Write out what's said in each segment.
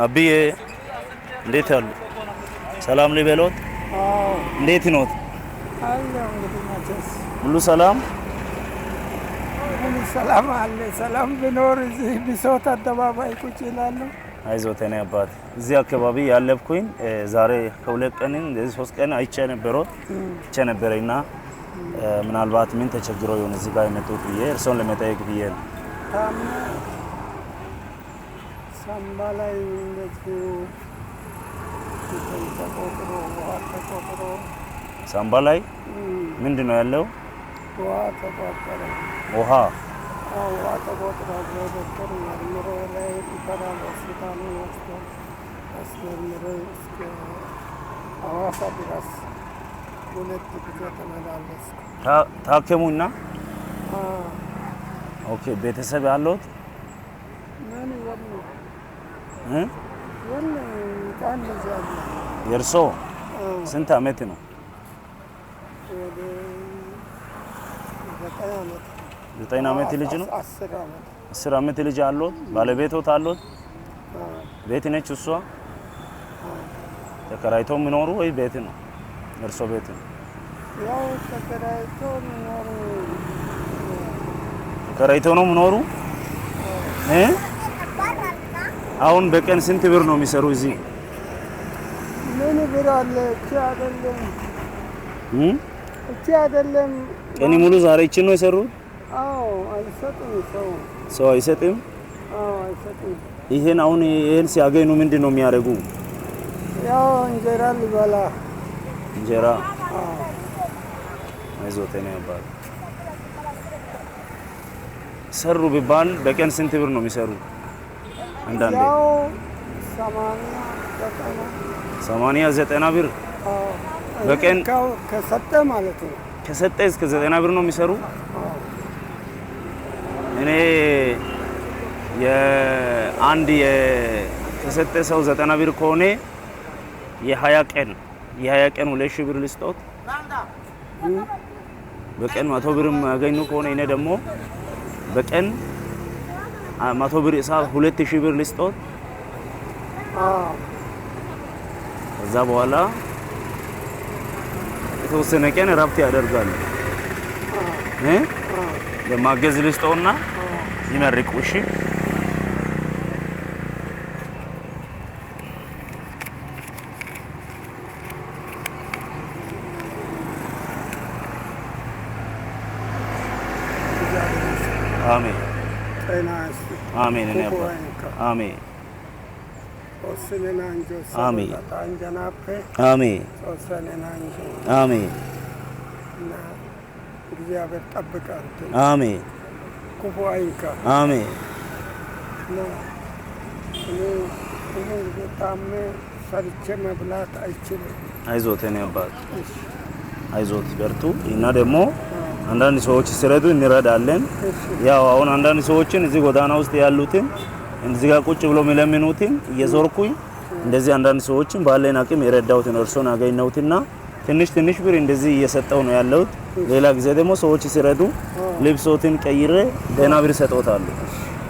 አብዬ እንዴት አሉ? ሰላም ሊበሎት? አዎ እንዴት ነው? አለው እንግዲህ መቼስ ሁሉ ሰላም ሁሉ ሰላም አለ። ሰላም ቢኖር እዚህ ቢሶት አደባባይ ቁጭ ይላሉ። አይዞት የኔ አባት። እዚህ አካባቢ ያለብኩኝ ዛሬ ከሁለት ቀን እንደዚህ 3 ቀን አይቼ ነበረና ምናልባት ምን ተቸግሮ ይሆን እዚህ ጋር የመጡት ብዬ እርሶን ለመጠየቅ ብዬ ነው። ሳምባ ላይ እንደዚህ ተቆጥሮ ውሃ ተቆጥሮ ሳምባ ላይ ምንድን ነው ያለው? ውሃ ተቆጥሮ ውሃ ተቆጥሮ ዶክተር መርምሮ ላይ ይፈራል። ሆስፒታሉ ወስዶ አስመርምሮ እስከ ሐዋሳ ድረስ 2 ጊዜ ተመላለስኩ። ታከሙና? ኦኬ። ቤተሰብ ያለዎት? ምን ወሉ የእርሶ ስንት ዓመት ነው? 9 ዓመት ልጅ ነው? 10 ዓመት ልጅ አለዎት? ባለቤቶት አለዎት? ቤት ነች እሷ? ተከራይተው የሚኖሩ ወይ ቤት ነው? እርሶ ቤት ነው? ያው ተከራይተው የሚኖሩ። ተከራይተው ነው የሚኖሩ? አሁን በቀን ስንት ብር ነው የሚሰሩ እዚህ? ምን ብር አለ? እቺ አይደለም ቀን ሙሉ ዛሬ እቺን ነው የሰሩት? አዎ። አይሰጥም ሰው አይሰጥም? አዎ አይሰጥም። ይሄን ሲያገኙ ምንድን ነው የሚያደርጉ? ያው እንጀራ ሊበላ። እንጀራ? አይዞት የኔ አባት። ሰሩ ቢባል በቀን ስንት ብር ነው የሚሰሩ? አንዳንዴ ያው 80-90 ብር በቀን ከሰጠ ማለት ነው። ከሰጠ እስከ 90 ብር ነው የሚሰሩ። እኔ የአንድ ከሰጠ ሰው 90 ብር ከሆነ የ20 ቀን 2000 ብር ልስጦት። በቀን 100 ብር ማገኙ ከሆነ እኔ ደግሞ በቀን 100 ብር ሂሳብ 2000 ብር ልስጦት። ከዛ በኋላ የተወሰነ ቀን እረፍት ያደርጋሉ። ለማገዝ ልስጦና ይመርቁ። እሺ አሜን አሜን አሜን አሜን አሜን እግዚአብሔር ጠብቃት። አሜን ክፉ አይንካ። አሜን ታሜ ሰርቼ መብላት አይችልም። አይዞት የኔ አባት አይዞት፣ በርቱ። እና ደግሞ አንዳንድ ሰዎች ሲረዱ እንረዳለን። ያው አሁን አንዳንድ ሰዎችን እዚህ ጎዳና ውስጥ ያሉትን እዚህ ጋር ቁጭ ብሎ የሚለምኑትን እየዞርኩኝ እንደዚህ አንዳንድ ሰዎችን ባለን አቅም የረዳሁትን እርሶን አገኘሁትና ትንሽ ብር እንደዚህ እየሰጠው ነው ያለሁት። ሌላ ጊዜ ደግሞ ሰዎች ሲረዱ ልብሶትን ቀይሬ ደህና ብር ሰጥዎታለሁ።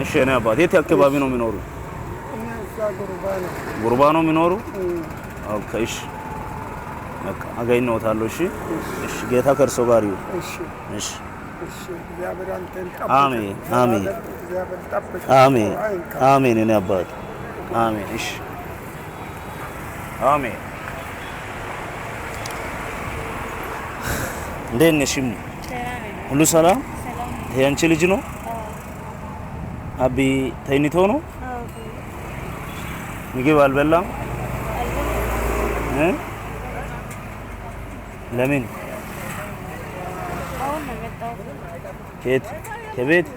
እሺ የኔ አባት። የት አካባቢ ነው የሚኖሩ? ጉርባ ነው የሚኖሩ? ኦኬ እሺ በቃ አገኘሁታለሁ። እሺ እሺ። ጌታ ከእርሶ ጋር ይሁን። እሺ አሜን አሜን አሜን አሜን የኔ አባት አሜን። እሺ አሜን። እንዴት ነሽ? ሁሉ ሰላም? ይሄ አንቺ ልጅ ነው? አቢ ተኝቶ ነው? ምግብ አልበላም? ለምን? ከቤት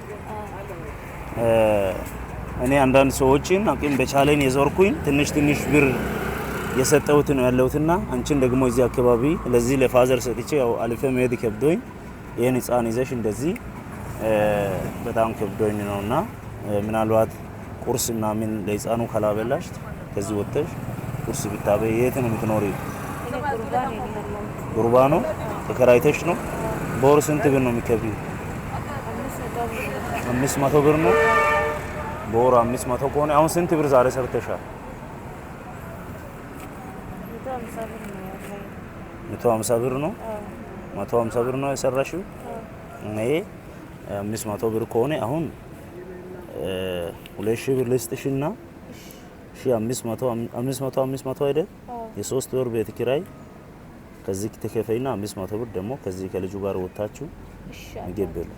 እኔ አንዳንድ ሰዎችን አቅም በቻለኝ የዞርኩኝ ትንሽ ብር የሰጠሁት ነው ያለሁትና አንቺን ደግሞ እዚህ አካባቢ ለዚህ ለፋዘር ሰጥቼ ያው አልፌ መሄድ ከብዶኝ ይሄን ህፃን ይዘሽ እንደዚህ በጣም ከብዶኝ ነውና ምናልባት ቁርስና ምን ለህፃኑ ካላበላሽ ከዚህ ወጥተሽ ቁርስ ብታበይ። የት ነው የምትኖሪው? ጉርባ ነው። ተከራይተሽ ነው? በወር ስንት ብር ነው የሚከፍይው? 500 ብር ነው። በወር 500 ከሆነ አሁን ስንት ብር ዛሬ ሰርተሻል? 150 ብር ነው። 150 ብር ነው የሰራሽው። እኔ 500 ብር ከሆነ አሁን 2000 ብር ልስጥሽና 500 አይደል? የሶስት ወር ቤት ኪራይ ከዚህ ተከፈይና 500 ብር ደግሞ ከዚህ ከልጁ ጋር ወጣችሁ ምግብ በሉ።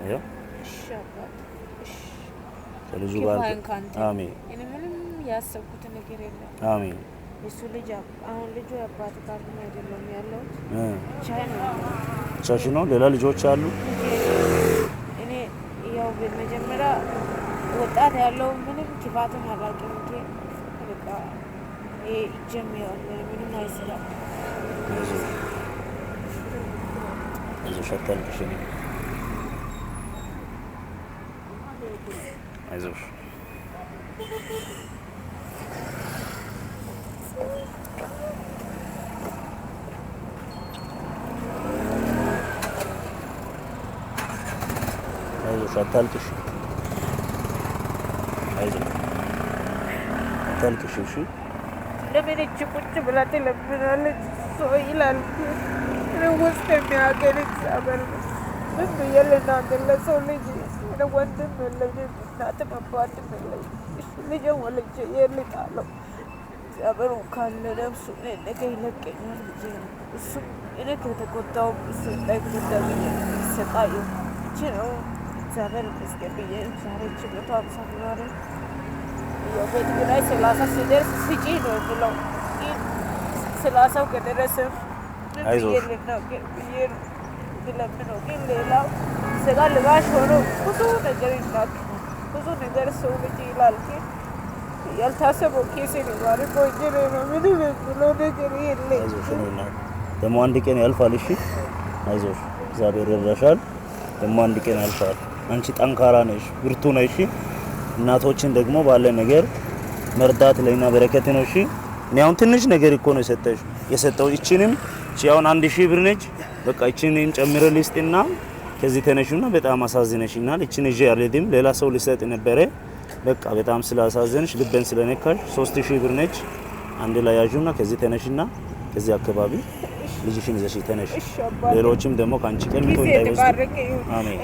አያ ከልጁ ጋር አሜን። እኔ ምንም ያሰብኩት ነገር የለም። አሜን። እሱ ልጅ አሁን ልጁ አባት ጋር ነው አይደለም ያለው ቻሽ ነው። ሌላ ልጆች አሉ። እኔ ያው በመጀመሪያ ወጣት ያለው ምንም ክፋትም አላውቅም ግን በቃ ይጀምራል ምንም አይሰራም። አይዞሽ አታልቅሽ። አይዞሽ አታልቅሽ። አይዞሽ አታልቅሽ። እሺ ለምን እቺ ቁጭ ብላ ትለምናለች? ሰው ይላል ነው ውስጥ የሚያገኝ እግዚአብሔር ምን ብዬልናገር ለሰው ልጅ ወንድም የለኝም እናትም አባትም የለኝም። ልጅ ወልጄ የልጣለው እግዚአብሔር ካለ ነፍሱ ነገ ይለቀኛል ብዬ ነው። እሱም እኔ ከተቆጣው እሱ እንዳይጎዳ ብዬ ሰቃየው እቺ ነው እግዚአብሔር ይመስገን ብዬ ዛሬ 150 ብር የቤት ኪራይ 30 ሲደርስ ስጪ ነው የሚለው። 30 ከደረሰ አይዞሽ ብዬ ለምነው ግን ሌላው ስጋ ልባሽ ሆኖ ብዙ ነገር ይላል። ብዙ ነገር ሰው ልጅ ይላል ግን ያልታሰበው ኬስ ነው ማለት ወንጀል ነው። ምንም ብሎ ነገር የለም። አይዞሽ ነው ደግሞ አንድ ቀን ያልፋል። እሺ አይዞሽ እግዚአብሔር ይረዳሻል። ደግሞ አንድ ቀን ያልፋል። አንቺ ጠንካራ ነሽ፣ ብርቱ ነሽ። እናቶችን ደግሞ ባለ ነገር መርዳት ለኛ በረከት ነው። እሺ እኔ አሁን ትንሽ ነገር እኮ ነው የሰጠው እቺንም አሁን 1000 ብር ነች። በቃ እቺንም ጨምረህ ልስጥና ከዚህ ተነሽና በጣም አሳዝነሽኛል። እቺን እጄ አልሄድም ሌላ ሰው ልሰጥ ነበረ። በቃ በጣም ስላሳዘንሽ ልቤን ስለነካሽ 3000 ብር ነች። አንድ ላይ ያዡና ከዚህ ተነሽና ከዚህ አካባቢ ልጅሽን ይዘሽ ተነሽ። ሌሎችም ደግሞ ካንቺ ቀምቶ እንዳይወስዱ። አሜን።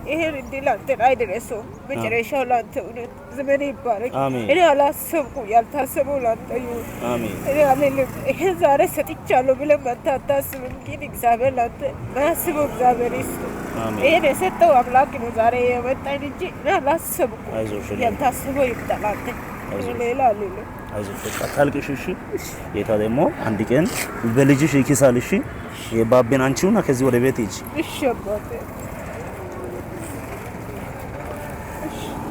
ይሄን እንዲላ አይደረሰው መጨረሻው ላንተ እውነት ዘመን ይባረክ። እኔ አላሰብኩ ያልታሰበው ላንተ ይሁን። አሜን። እኔ አሜን። ይሄን ዛሬ ሰጥቻለሁ ብለህ መታታስብም ግን እግዚአብሔር ላንተ ማስበው እግዚአብሔር ይስጥ። አሜን። ይሄን የሰጠው አምላክ ነው ዛሬ የመጣኝ እንጂ እኔ አላሰብኩ። አይዞሽ ያልታሰበው ይምጣ ላንተ። ሌላ አለለ አይዞሽ አታልቅሽ። እሺ ጌታ ደግሞ አንድ ቀን በልጅሽ ይኪሳል። እሺ የባቤን አንቺውና ከዚህ ወደ ቤት ሂጂ። እሺ አባቴ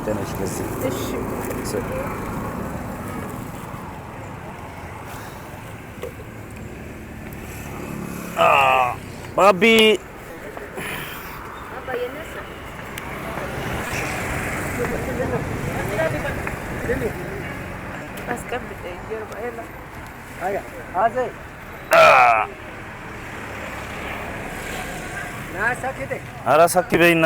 ተነሽ ከዚህ። እሺ ባቢ አስቀምጠኝ ጀርባ ያለ አያ አዜ ናሳከተ አራሳኪ በይና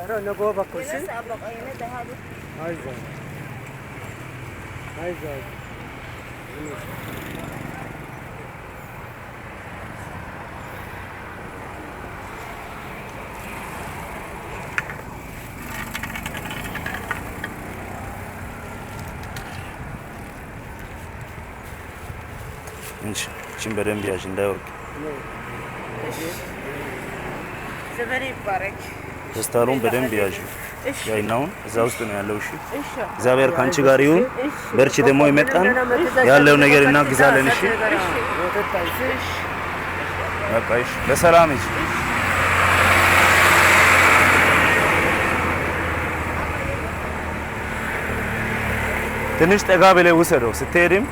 ሮ ነገ በኩልሽ አይዞ አይዞ እቺን በደንብ ያዥ እንዳይወርቅ። ዘመን ይባረክ። ደስታሩን በደንብ ያዥ። ያይናውን እዛ ውስጥ ነው ያለው። እሺ እግዚአብሔር ካንቺ ጋር ይሁን። በርቺ። ደግሞ ይመጣን ያለው ነገር እናግዛለን። እሺ በቃ እሺ፣ በሰላም እሺ። ትንሽ ጠጋ ብለህ ውሰደው ስትሄድም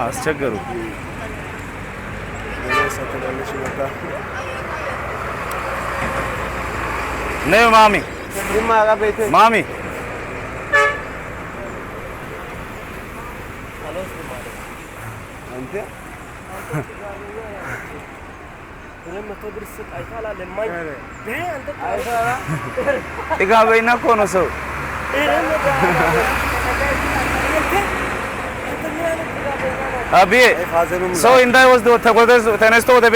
አስቸገሩ። ነይ ማሚ ማሚ አንተ ጥጋበኛ እኮ ነው ሰው አቤ ሰው እንዳይወስድ ተነስቶ ወደ ቤት